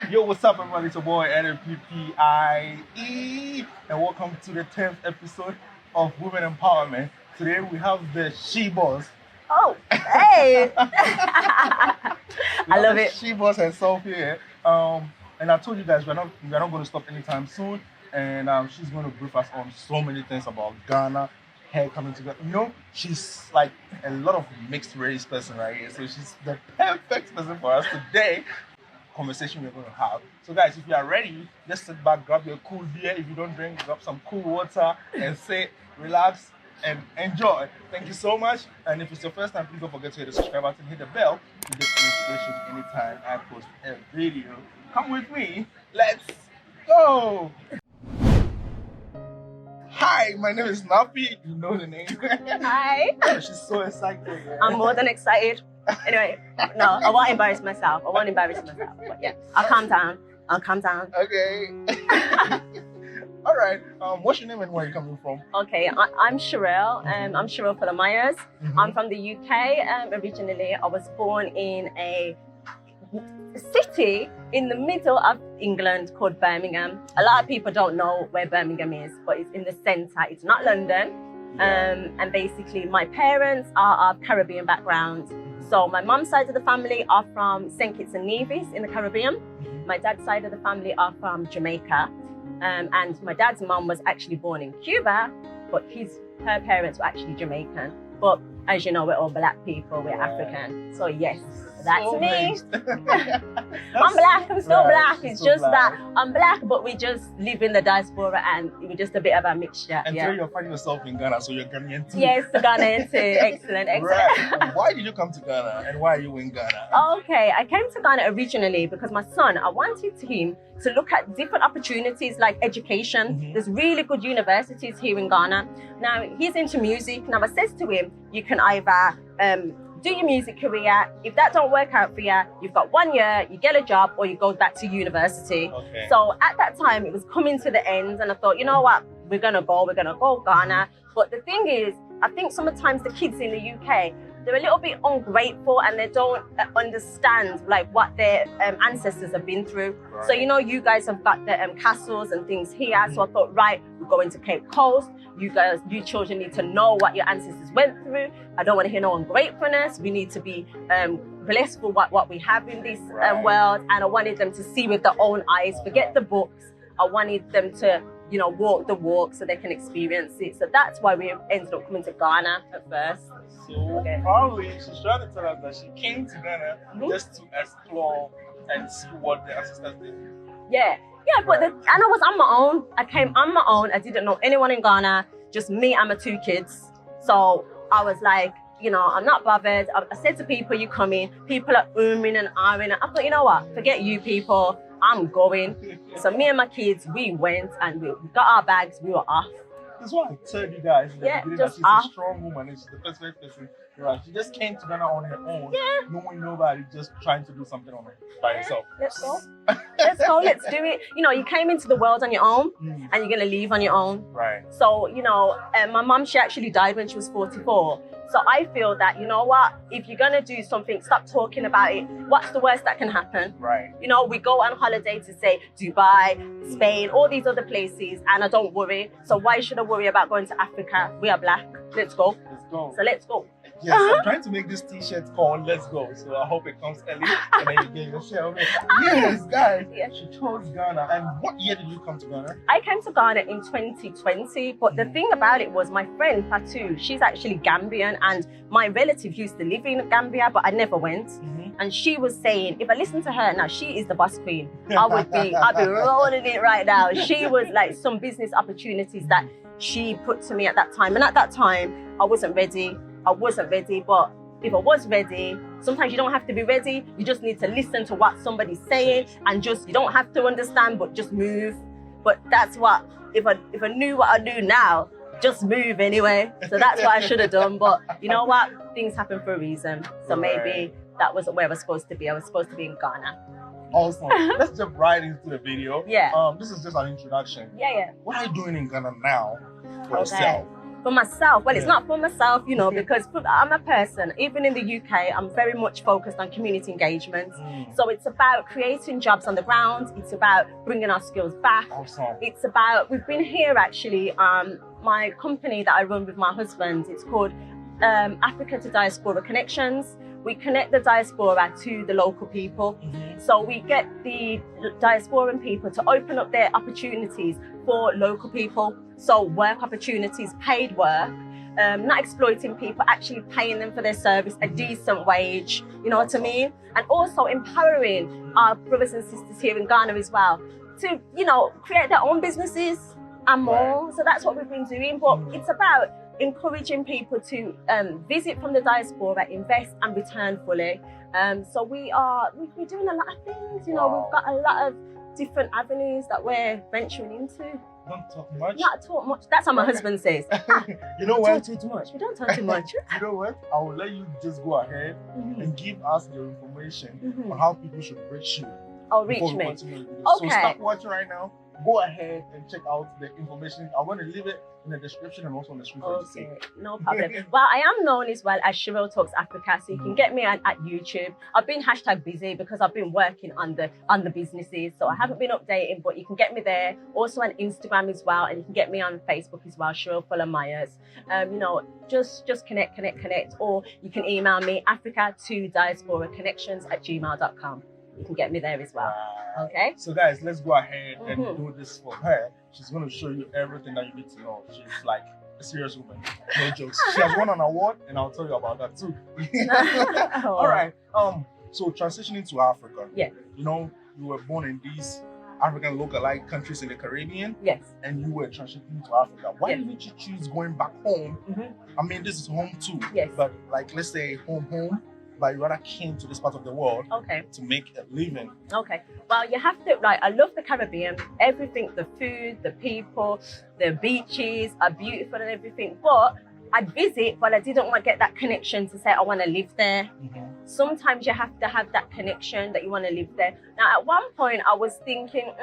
Yo, what's up, everybody? It's your boy, NPPIE, and welcome to the 10th episode of Women Empowerment. Today, we have the She-Boss. Oh, hey! I love it. She-Boss herself here. And I told you guys, we're not going to stop anytime soon. And she's going to brief us on so many things about Ghana, her coming together. You know, she's like a lot of mixed race person right here. So she's the perfect person for us today. Conversation we're going to have. So guys, if you are ready, just sit back, grab your cool beer. If you don't drink, grab some cool water and sit, relax, and enjoy. Thank you so much. And if it's your first time, please don't forget to hit the subscribe button, hit the bell to get notifications anytime I post a video. Come with me. Let's go. Hi, my name is Nappie. You know the name. Hi. She's so excited. I'm more than excited. Anyway, no, I won't embarrass myself. But yeah, I'll calm down. Okay. All right. What's your name and where are you coming from? Okay, I'm Sherill. I'm Sherill Fuller-Myers. I'm from the UK. Originally, I was born in a city in the middle of England called Birmingham. A lot of people don't know where Birmingham is, but it's in the centre. It's not London. And basically, my parents are of Caribbean background. So my mum's side of the family are from St. Kitts and Nevis in the Caribbean. My dad's side of the family are from Jamaica. And my dad's mum was actually born in Cuba, but her parents were actually Jamaican. But as you know, we're all black people, we're African. So yes, that's so me. I'm black, I'm still black. It's just that I'm black, but we just live in the diaspora and we're just a bit of a mixture. And so you're finding yourself in Ghana, so you're Ghanaian too. Yes, Ghanaian too. Excellent. Right. Why did you come to Ghana and why are you in Ghana? Okay, I came to Ghana originally because my son, I wanted him to look at different opportunities like education. There's really good universities here in Ghana. Now, he's into music. Now, I says to him, you can either do your music career. If that don't work out for you, you've got 1 year, you get a job, or you go back to university. Okay. So at that time, it was coming to the end, and I thought, you know what, we're gonna go Ghana. But the thing is, I think sometimes the kids in the UK, they're a little bit ungrateful and they don't understand like what their ancestors have been through. Right. So, you know, you guys have got the castles and things here. So I thought, right, we're going to Cape Coast. You children need to know what your ancestors went through. I don't want to hear no ungratefulness. We need to be blessed for what we have in this world. And I wanted them to see with their own eyes, forget the books. I wanted them to, you know, walk the walk so they can experience it. So that's why we ended up coming to Ghana at first. So probably she's trying to tell us that she came to Ghana just to explore and see what the ancestors did. Yeah, but and I was on my own. I came on my own. I didn't know anyone in Ghana, just me and my 2 kids. So I was like, you know, I'm not bothered. I said to people, you come in. People are umming and ahhing. I thought, you know what? Forget you people. I'm going. So me and my kids, we went and we got our bags. We were off. That's why I told you guys in the beginning that she's a strong woman and she's the first person. Right. She just came to Ghana on her own, knowing nobody, just trying to do something on her by herself. Let's go. Let's go. Let's do it. You know, you came into the world on your own and you're going to leave on your own. Right. So, you know, my mum, she actually died when she was 44. So I feel that, you know what, if you're going to do something, stop talking about it. What's the worst that can happen? Right. You know, we go on holiday to say Dubai, Spain, all these other places, and I don't worry. So why should I worry about going to Africa? We are black. Let's go. Let's go. So let's go. Yes, I'm trying to make this t-shirt called Let's Go. So I hope it comes early and then you get your share of it. Yes, guys. Yes. She chose Ghana. And what year did you come to Ghana? I came to Ghana in 2020. But the thing about it was my friend Fatu, she's actually Gambian. And my relative used to live in Gambia, but I never went. And she was saying, if I listen to her, now she is the boss queen. I'd be rolling it right now. She was like some business opportunities that she put to me at that time. And at that time, I wasn't ready. But if I was ready, sometimes you don't have to be ready. You just need to listen to what somebody's saying and you don't have to understand, but just move. But that's what, if I knew what I do now, just move anyway. So that's what I should have done. But you know what? Things happen for a reason. So maybe that wasn't where I was supposed to be. I was supposed to be in Ghana. Awesome. Let's jump right into the video. Yeah. This is just an introduction. Yeah. What are you doing in Ghana now for yourself? For myself, well, it's Yeah. not for myself, you know, because I'm a person, even in the UK, I'm very much focused on community engagement. So it's about creating jobs on the ground. It's about bringing our skills back. Awesome. It's about, we've been here actually, my company that I run with my husband, it's called Africa to Diaspora Connections. We connect the diaspora to the local people. So we get the diasporan people to open up their opportunities for local people. So work opportunities, paid work, not exploiting people, actually paying them for their service, a decent wage, you know what I mean? And also empowering our brothers and sisters here in Ghana as well to, you know, create their own businesses and more. So that's what we've been doing. But it's about encouraging people to visit from the diaspora, invest and return fully. So we've been doing a lot of things, you know, we've got a lot of different avenues that we're venturing into. Don't talk much. Not talk much. That's what my husband says. You know what? Talk too much. We don't talk too much. You know what? I will let you just go ahead and give us your information on how people should reach you. Oh, reach before we me. continue the video. Okay. So stop watching right now. Go ahead and check out the information. I'm going to leave it in the description and also on the screen for you to see. Okay, no problem. Well, I am known as well as SherillTalksAfrica, so you can get me at YouTube. I've been #busy because I've been working on the businesses, so I haven't been updating, but you can get me there. Also on Instagram as well, and you can get me on Facebook as well, Sherill Fuller-Myers. You know, just connect, or you can email me africa2diasporaconnections@gmail.com. You can get me there as well. Okay. So guys, let's go ahead and do this for her. She's going to show you everything that you need to know. She's like a serious woman. No jokes. She has won an award, and I'll tell you about that too. All right. So transitioning to Africa. Yeah. You know, you were born in these African localized countries in the Caribbean. Yes. And you were transitioning to Africa. Why didn't you choose going back home? I mean, this is home too. Yes. But like, let's say home, but you rather came to this part of the world to make a living. Okay. Well, you have to, like, I love the Caribbean. Everything, the food, the people, the beaches are beautiful and everything. But I'd visit, but I didn't want to get that connection to say I want to live there. Sometimes you have to have that connection that you want to live there. Now, at one point, I was thinking,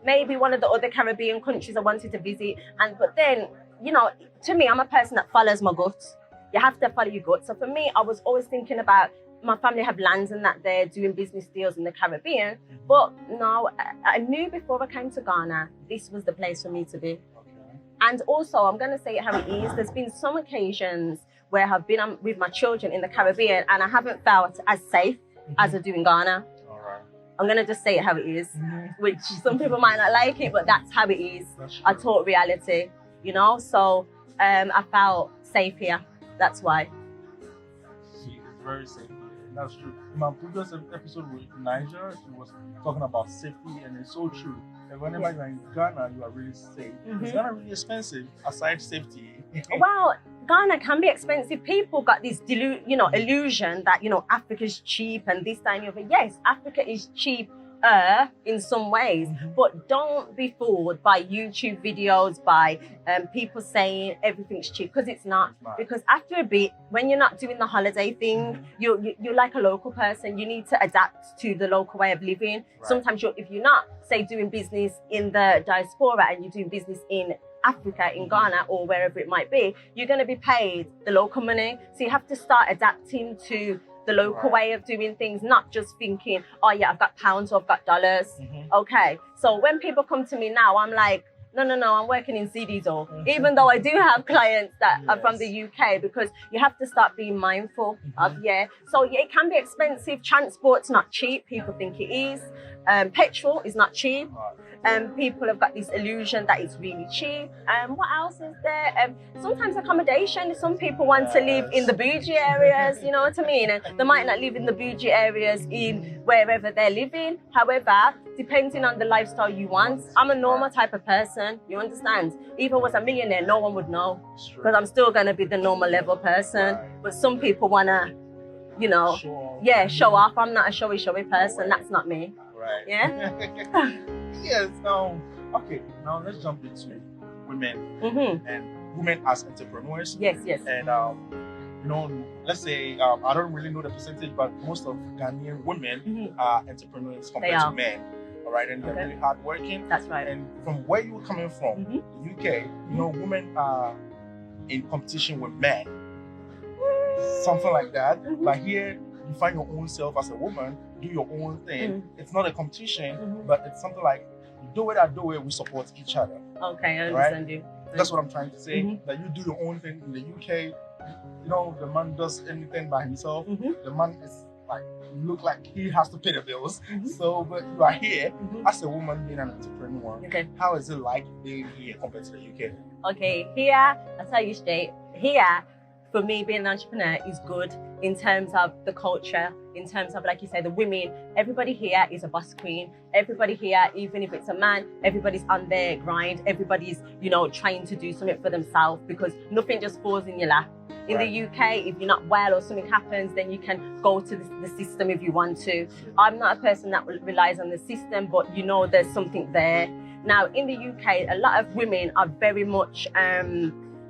maybe one of the other Caribbean countries I wanted to visit. But then, you know, to me, I'm a person that follows my gut. You have to follow your gut. So for me, I was always thinking about, my family have lands and that they're doing business deals in the Caribbean. But no, I knew before I came to Ghana, this was the place for me to be. And also, I'm going to say it how it is. There's been some occasions where I've been with my children in the Caribbean and I haven't felt as safe as I do in Ghana. I'm going to just say it how it is, which some people might not like it, but that's how it is. I taught reality, you know, so I felt safe here. That's why. She is very safe. That's true. In my previous episode with Niger, she was talking about safety, and it's so true. And whenever you're in Ghana, you are really safe. Is Ghana really expensive aside safety? Well, Ghana can be expensive. People got this illusion that, you know, Africa's cheap and this, that, and the other. Yes, Africa is cheap in some ways, but don't be fooled by YouTube videos, by people saying everything's cheap, because it's not. Because after a bit, when you're not doing the holiday thing, you're like a local person. You need to adapt to the local way of living. Sometimes if you're not, say, doing business in the diaspora and you're doing business in Africa, in Ghana, or wherever it might be, you're going to be paid the local money. So you have to start adapting to the local way of doing things, not just thinking, oh yeah, I've got pounds or I've got dollars. Okay, so when people come to me now, I'm like, no, I'm working in CDs or even though I do have clients that are from the UK, because you have to start being mindful of, so it can be expensive. Transport's not cheap. People think it is. Petrol is not cheap. People have got this illusion that it's really cheap. What else is there? Sometimes accommodation. Some people want to live in the bougie areas, you know what I mean? And they might not live in the bougie areas in wherever they're living. However, depending on the lifestyle you want, I'm a normal type of person, you understand? If I was a millionaire, no one would know, because I'm still going to be the normal level person. But some people want to, you know, show off. I'm not a showy person. That's not me. Yeah? Yes. Okay, now let's jump into women and women as entrepreneurs. Yes. And you know, let's say I don't really know the percentage, but most of Ghanaian women are entrepreneurs compared to men. All right, and they're really hardworking. That's right. And from where you're coming from, the UK, you know, women are in competition with men. Something like that. But here, you find your own self as a woman, do your own thing. It's not a competition, but it's something like, you do it, I do it, we support each other. Okay, I understand you. That's what I'm trying to say. That you do your own thing in the UK. You know, the man does anything by himself. The man is like, look like he has to pay the bills. So, but you are here as a woman being an entrepreneur. Okay. How is it like being here compared to the UK? Okay, here, I'll tell you straight, here, for me, being an entrepreneur is good in terms of the culture, in terms of, like you said, the women. Everybody here is a boss queen. Everybody here, even if it's a man, everybody's on their grind. Everybody's, you know, trying to do something for themselves, because nothing just falls in your lap. In the UK, if you're not well or something happens, then you can go to the system if you want to. I'm not a person that relies on the system, but you know there's something there. Now, in the UK, a lot of women are very much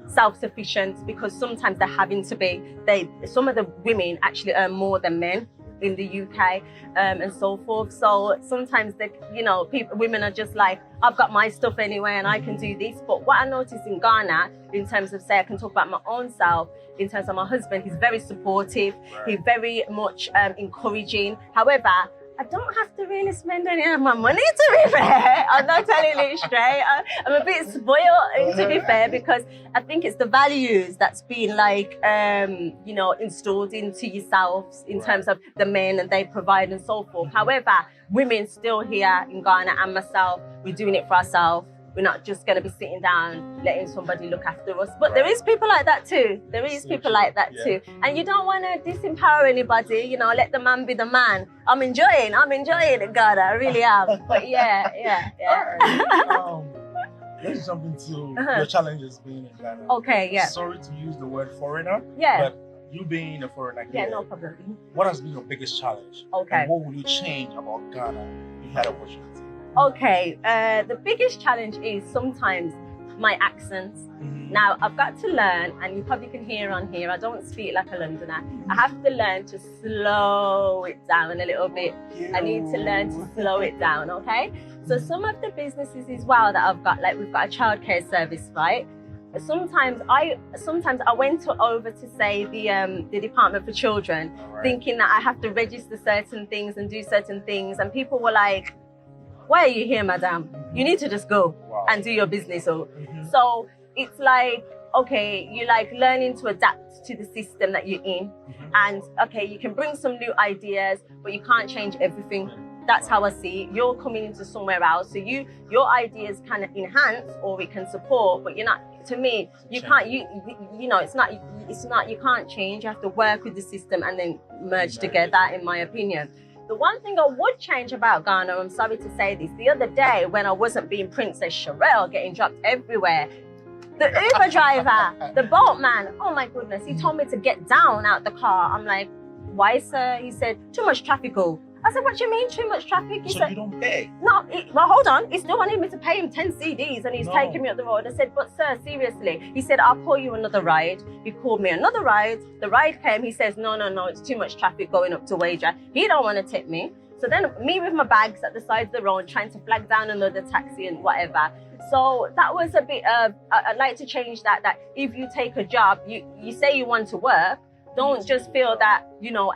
self-sufficient, because sometimes they're having to be. Some of the women actually earn more than men in the UK, and so forth. So sometimes women are just like, I've got my stuff anyway and I can do this. But what I noticed in Ghana, in terms of, say, I can talk about my own self, in terms of my husband, he's very supportive. He's very much encouraging. However, I don't have to really spend any of my money, to be fair. I'm not telling you straight. I'm a bit spoiled, to be fair, because I think it's the values that's been like, installed into yourselves in terms of the men, and they provide and so forth. However, women still here in Ghana, and myself, we're doing it for ourselves. We're not just going to be sitting down, letting somebody look after us. But there is people like that too. There is people like that too. And you don't want to disempower anybody, you know, let the man be the man. I'm enjoying it, God, I really am. But yeah. All right. Let's jump into your challenges being in Ghana. Okay, yeah. Sorry to use the word foreigner. Yeah. But you being a foreigner here, yeah, no problem. What has been your biggest challenge? Okay. And what would you change about Ghana if you had an opportunity? Okay, the biggest challenge is sometimes my accents. Now, I've got to learn, and you probably can hear on here, I don't speak like a Londoner. I have to learn to slow it down a little bit. I need to learn to slow it down, okay? So some of the businesses as well that I've got, like we've got a childcare service, right? Sometimes I went over to, say, the Department for Children, thinking that I have to register certain things and do certain things, and people were like, why are you here, madam? You need to just go and do your business. So it's like, okay, you're like learning to adapt to the system that you're in. And okay, you can bring some new ideas, but you can't change everything. That's how I see it. You're coming into somewhere else. So your ideas can enhance or it can support, but you're not, to me, you can't, it's not, you can't change. You have to work with the system and then merge together, in my opinion. The one thing I would change about Ghana, I'm sorry to say this, the other day when I wasn't being Princess Sherill, getting dropped everywhere, the Uber driver, the boatman, oh my goodness, he told me to get down out the car. I'm like, why, sir? He said, too much traffic. I said, what do you mean, too much traffic? He said, you don't pay? No, well, hold on. He still wanted me to pay him 10 CDs and he's taking me up the road. I said, but sir, seriously. He said, I'll call you another ride. He called me another ride. The ride came. He says, no, it's too much traffic going up to Wager. He don't want to tip me. So then me with my bags at the side of the road, trying to flag down another taxi and whatever. So that was a bit of, I'd like to change that if you take a job, you say you want to work, don't just feel that,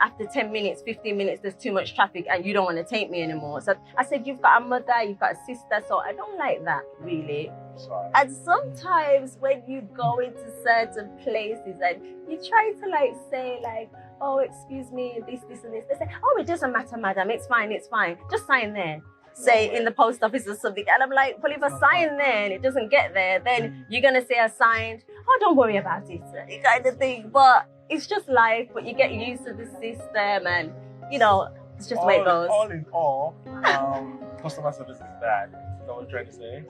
after 10 minutes, 15 minutes, there's too much traffic and you don't want to take me anymore. So I said, you've got a mother, you've got a sister. So I don't like that, really. Sorry. And sometimes when you go into certain places and you try to say oh, excuse me, this and this. They say, oh, it doesn't matter, madam. It's fine. Just sign there. Say in the post office or something. And I'm like, well, if I sign there and it doesn't get there, then you're going to say I signed. Oh, don't worry about it, kind of thing. But it's just life, but you get used to the system and, it's just the way it goes. All in all, customer service is bad. Is that what you're trying to say?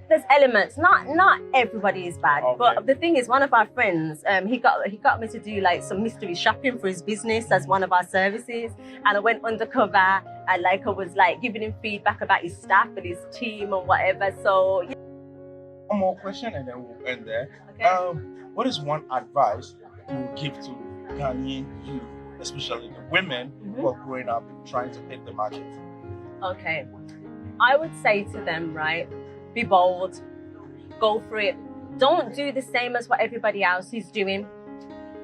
There's elements, not everybody is bad, okay. But the thing is, one of our friends, he got me to do some mystery shopping for his business as one of our services, and I went undercover and I was giving him feedback about his staff and his team and whatever. So yeah. One more question and then we'll end there. Okay. What is one advice you would give to Ghanaian youth, especially the women who are growing up trying to hit the market? Okay, I would say to them, right, be bold, go for it, don't do the same as what everybody else is doing.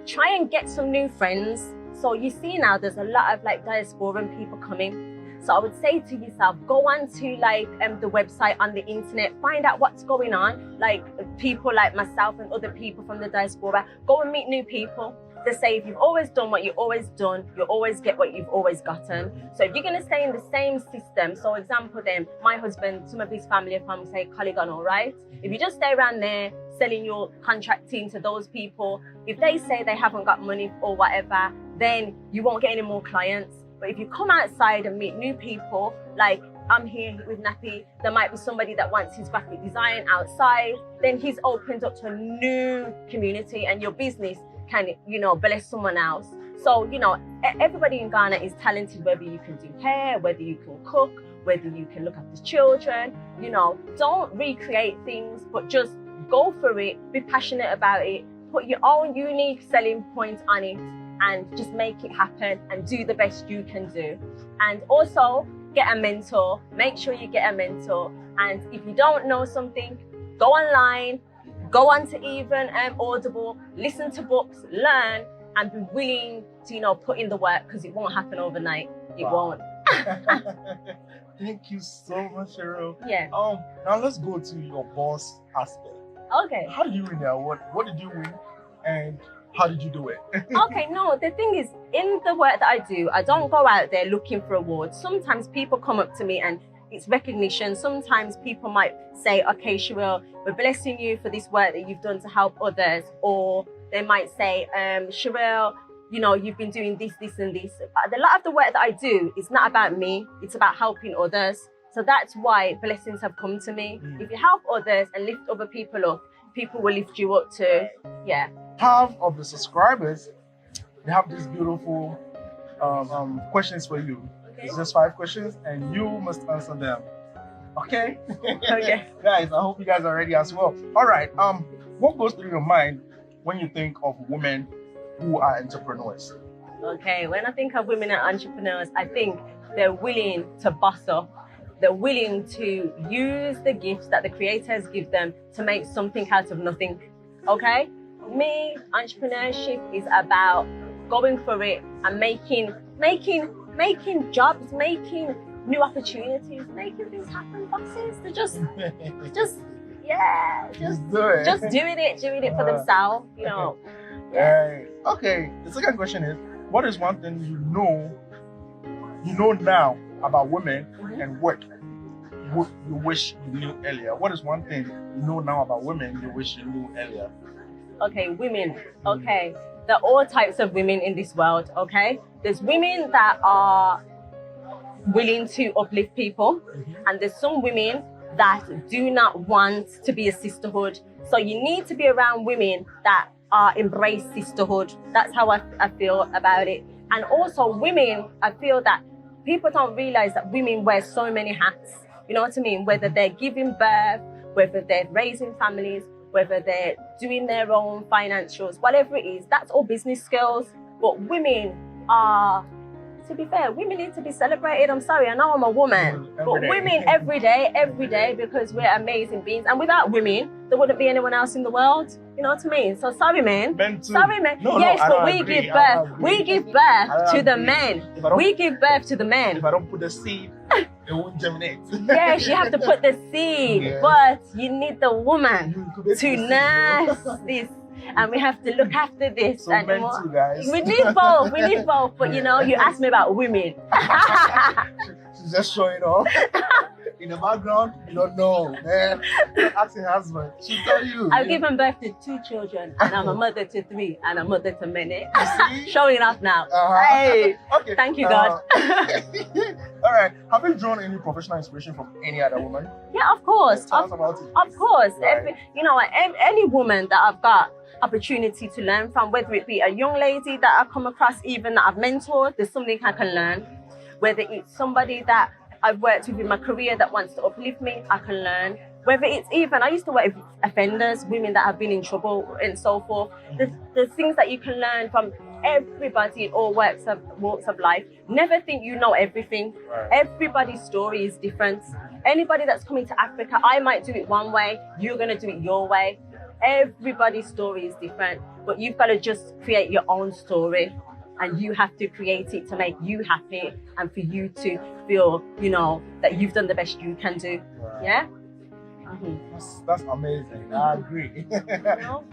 Try and get some new friends. So you see now there's a lot of like Diasporan people coming. So I would say to yourself, go on to like the website on the internet, find out what's going on. Like people like myself and other people from the diaspora, go and meet new people. They say if you've always done what you've always done, you'll always get what you've always gotten. So if you're going to stay in the same system, so example then, my husband, some of his family are from say Polygon, right? If you just stay around there selling your contracting to those people, if they say they haven't got money or whatever, then you won't get any more clients. But if you come outside and meet new people, like I'm here with Nappie, there might be somebody that wants his graphic design outside, then he's opened up to a new community and your business can, you know, bless someone else. So, you know, everybody in Ghana is talented, whether you can do hair, whether you can cook, whether you can look after children, you know, don't recreate things, but just go for it, be passionate about it, put your own unique selling point on it, and just make it happen and do the best you can do. And also get a mentor, make sure you get a mentor. And if you don't know something, go online, go on to even Audible, listen to books, learn, and be willing to, you know, put in the work, because it won't happen overnight. It won't. Thank you so much, Sherill. Yeah. Now let's go to your boss aspect. Okay. How did you win the award? What did you win? And how did you do it? Okay, no, the thing is, in the work that I do, I don't go out there looking for awards. Sometimes people come up to me and it's recognition. Sometimes people might say, okay, Sherill, we're blessing you for this work that you've done to help others. Or they might say, Sherill, you know, you've been doing this, this, and this. A lot of the work that I do is not about me, it's about helping others. So that's why blessings have come to me. If you help others and lift other people up, people will lift you up too. Yeah. Half of the subscribers, they have these beautiful questions for you. Okay. It's just 5 questions and you must answer them. Okay? Okay. Guys, I hope you guys are ready as well. All right. What goes through your mind when you think of women who are entrepreneurs? Okay, when I think of women and entrepreneurs, I think they're willing to boss up. They're willing to use the gifts that the creators give them to make something out of nothing. Okay? Me, entrepreneurship is about going for it and making jobs, making new opportunities, making things happen, bosses. They're just do it. Doing it for themselves, you know. Yeah. Okay. The second question is, what is one thing you know now about women and work you wish you knew earlier? What is one thing you know now about women you wish you knew earlier? Okay, women. Okay, there are all types of women in this world. Okay, there's women that are willing to uplift people, and there's some women that do not want to be a sisterhood. So you need to be around women that embrace sisterhood. That's how I feel about it. And also women, I feel that people don't realize that women wear so many hats. You know what I mean? Whether they're giving birth, whether they're raising families, whether they're doing their own financials, whatever it is, that's all business skills. But women are, to be fair, women need to be celebrated. I'm sorry, I know I'm a woman, but women every day, because we're amazing beings. And without women, there wouldn't be anyone else in the world. You know what I mean? So sorry, men. Sorry, men. Yes, but we give birth. We give birth to the men. We give birth to the men. If I don't put the seed, it won't germinate. Yes, you have to put the seed, but you need the woman to nurse this. And we have to look after this. So men too, guys. We need both. But you know, you asked me about women. She's just showing off. In the background, you don't know, man. Ask your husband. She'll tell you. I've given birth to 2 children, and I'm a mother to 3, and a mother to many. Showing off now. Hey. Okay. Thank you, God. All right. Have you drawn any professional inspiration from any other woman? Yeah, of course. Tell us about it. Of course. Right. Any woman that I've got opportunity to learn from, whether it be a young lady that I've come across, even that I've mentored, there's something I can learn. Whether it's somebody that I've worked with in my career that wants to uplift me, I can learn. Whether it's even, I used to work with offenders, women that have been in trouble and so forth. There's things that you can learn from everybody in all walks of life. Never think you know everything. Right. Everybody's story is different. Anybody that's coming to Africa, I might do it one way, you're going to do it your way. Everybody's story is different, but you've got to just create your own story, and you have to create it to make you happy and for you to feel, you know, that you've done the best you can do. Right. Yeah. That's amazing. I agree.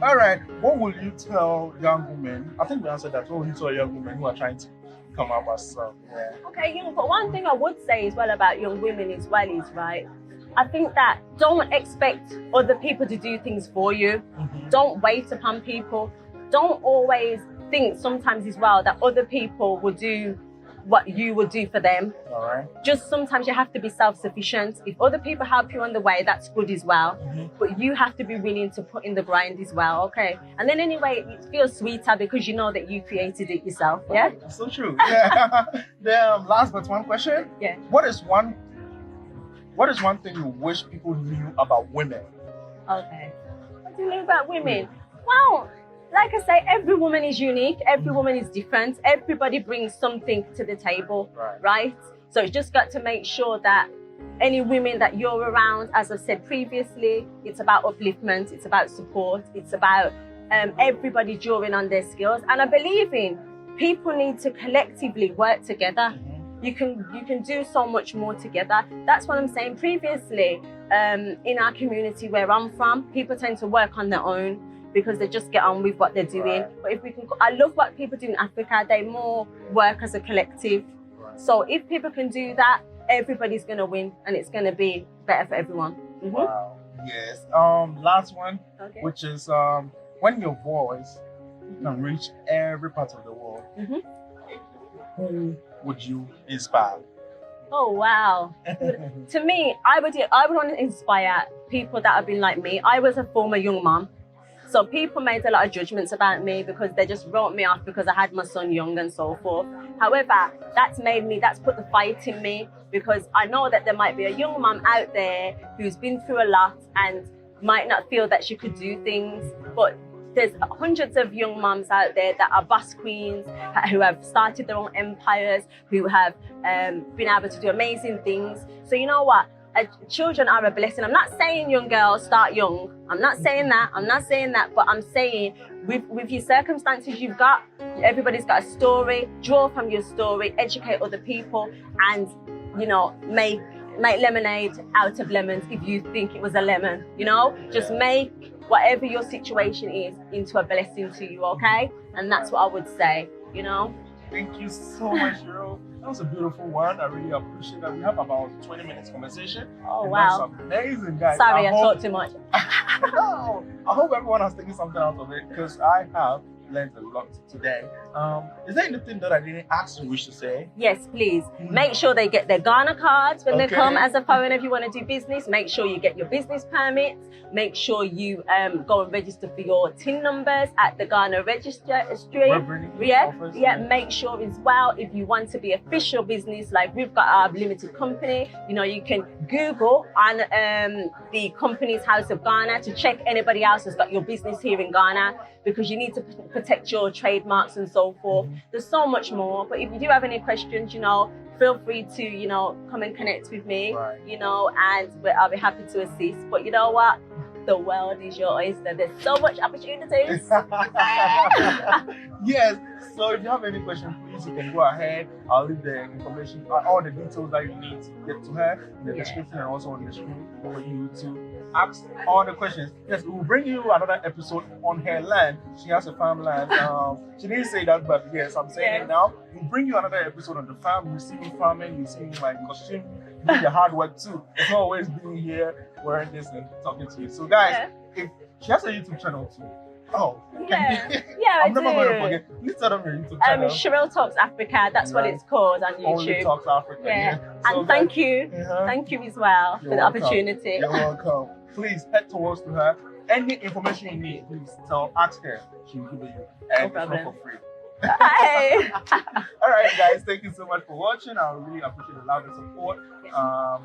All right. What will you tell young women? I think we answered that. What will you tell young women who are trying to come up as yeah. Okay, but one thing I would say as well about young women as well is, right, I think that don't expect other people to do things for you. Don't wait upon people. Don't always think sometimes as well that other people will do what you would do for them. All right. Just sometimes you have to be self-sufficient. If other people help you on the way, that's good as well. But you have to be willing to put in the grind as well, okay? And then anyway, it feels sweeter because you know that you created it yourself, yeah? So true. Yeah. Then last but one question. Yeah. What is one thing you wish people knew about women? Okay. What do you know about women? Well, like I say, every woman is unique. Every woman is different. Everybody brings something to the table, right? So you just got to make sure that any women that you're around, as I said previously, it's about upliftment, it's about support, it's about everybody drawing on their skills. And I believe in people need to collectively work together. You can do so much more together. That's what I'm saying. Previously, in our community where I'm from, people tend to work on their own because they just get on with what they're doing. But if we can, I love what people do in Africa. They more work as a collective. So if people can do that, everybody's gonna win, and it's gonna be better for everyone. Wow. Yes. Last one, which is when your voice can reach every part of the world, who would you inspire? Oh wow! To me, I would want to inspire people that have been like me. I was a former young mom. So people made a lot of judgments about me because they just wrote me off because I had my son young and so forth. However, that's put the fight in me, because I know that there might be a young mom out there who's been through a lot and might not feel that she could do things. But there's hundreds of young moms out there that are boss queens, who have started their own empires, who have been able to do amazing things. So you know what? Children are a blessing. I'm not saying young girls start young. I'm not saying that. But I'm saying with your circumstances you've got, everybody's got a story. Draw from your story, educate other people, and you know, make lemonade out of lemons if you think it was a lemon. You know, just make whatever your situation is into a blessing to you, okay? And that's what I would say, you know. Thank you so much, Sherill. That was a beautiful one. I really appreciate that. We have about 20 minutes conversation. Oh, wow. That's amazing, guys. Sorry, I talked too much. No, I hope everyone has taken something out of it, because I have learned a lot today. Is there anything that I didn't ask you wish to say? Yes, please. Make sure they get their Ghana cards when they come as a foreigner. If you want to do business, make sure you get your business permits. Make sure you go and register for your TIN numbers at the Ghana Registry. Make sure as well, if you want to be official business, like we've got our limited company, you know, you can Google on the company's House of Ghana to check anybody else has got your business here in Ghana, because you need to protect your trademarks and so forth. There's so much more. But if you do have any questions, you know, feel free to, you know, come and connect with me, you know, and I'll be happy to assist. But you know what? The world is your oyster. There's so much opportunities. Yes. So if you have any questions, please, you can go ahead. I'll leave the information, all the details that you need to get to her in the description, and also on the screen for you to ask all the questions. Yes, we'll bring you another episode on her land. She has a farmland. She didn't say that, but yes, I'm saying it now. We'll bring you another episode on the farm. You see me farming, you see me in my costume, you do the hard work too. It's not always being here wearing this and talking to you. So guys, if she has a YouTube channel too. Oh, I'm never going to forget. Please tell them your YouTube channel. SherillTalksAfrica, that's what it's called on YouTube. Only Talks Africa. Yeah. So and thank you as well for the opportunity. You're welcome. Please head towards to her. Any information you need, please ask her. She'll give it you. And it's not for free. Hey. All right, guys, thank you so much for watching. I really appreciate the love and support.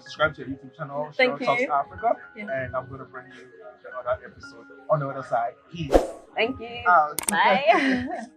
Subscribe to your YouTube channel, SherillTalksAfrica, and I'm going to bring you another episode on the other side. Peace. Thank you. Out. Bye.